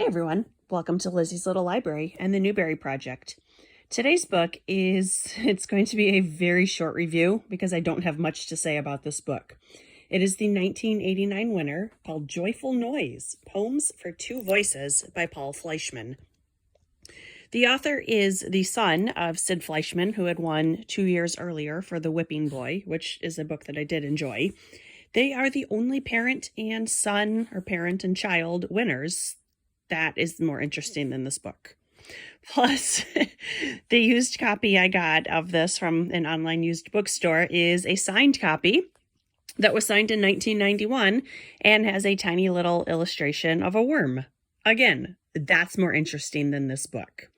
Hey everyone, welcome to Lizzie's Little Library and the Newbery Project. Today's book it's going to be a very short review because I don't have much to say about this book. It is the 1989 winner called Joyful Noise, Poems for Two Voices by Paul Fleischman. The author is the son of Sid Fleischman, who had won 2 years earlier for The Whipping Boy, which is a book that I did enjoy. They are the only parent and son, or parent and child, winners. That is more interesting than this book. Plus, the used copy I got of this from an online used bookstore is a signed copy that was signed in 1991 and has a tiny little illustration of a worm. Again, that's more interesting than this book.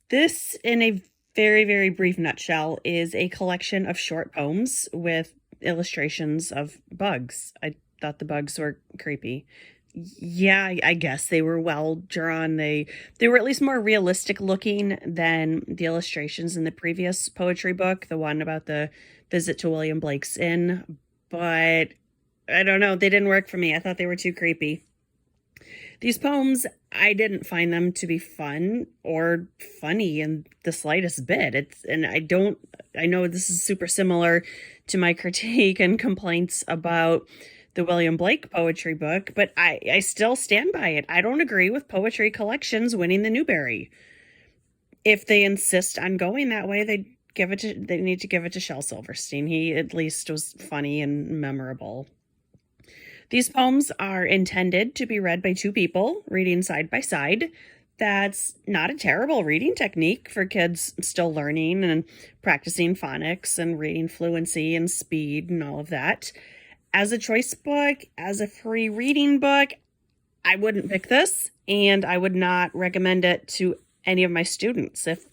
This, in a very, very brief nutshell, is a collection of short poems with illustrations of bugs. I thought the bugs were creepy. Yeah, I guess they were well drawn. They were at least more realistic looking than the illustrations in the previous poetry book, the one about the visit to William Blake's inn. But I don't know, they didn't work for me. I thought they were too creepy. These poems, I didn't find them to be fun or funny in the slightest bit. I know this is super similar to my critique and complaints about the William Blake poetry book, but I still stand by it. I don't agree with poetry collections winning the Newbery. If they insist on going that way, they need to give it to Shel Silverstein. He at least was funny and memorable. These poems are intended to be read by two people, reading side by side. That's not a terrible reading technique for kids still learning and practicing phonics and reading fluency and speed and all of that. As a choice book, as a free reading book, I wouldn't pick this, and I would not recommend it to any of my students. If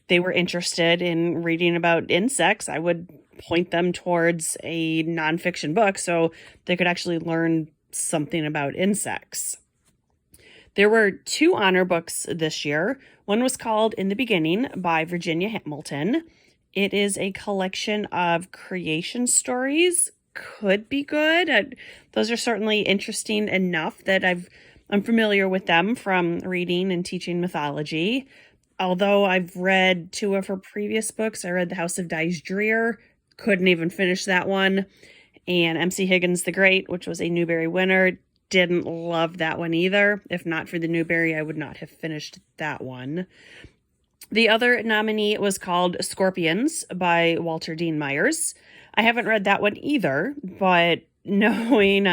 they were interested in reading about insects, I would point them towards a nonfiction book so they could actually learn something about insects. There were 2 honor books this year. One was called In the Beginning by Virginia Hamilton. It is a collection of creation stories. Could be good. Those are certainly interesting enough that I'm familiar with them from reading and teaching mythology. Although I've read 2 of her previous books. I read The House of Dyes Dreer, couldn't even finish that one. And MC Higgins the Great, which was a Newbery winner, didn't love that one either. If not for the Newbery, I would not have finished that one. The other nominee was called Scorpions by Walter Dean Myers. I haven't read that one either, but knowing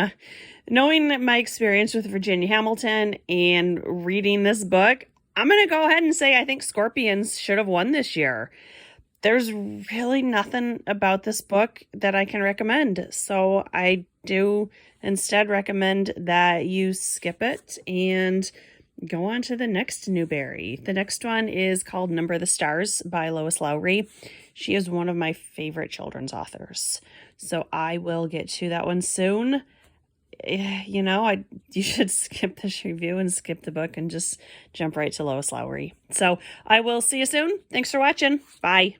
my experience with Virginia Hamilton and reading this book, I'm going to go ahead and say I think Scorpions should have won this year. There's really nothing about this book that I can recommend, so I do instead recommend that you skip it and go on to the next Newbery. The next one is called Number the Stars by Lois Lowry. She is one of my favorite children's authors, so I will get to that one soon. You should skip this review and skip the book and just jump right to Lois Lowry. So I will see you soon. Thanks for watching. Bye.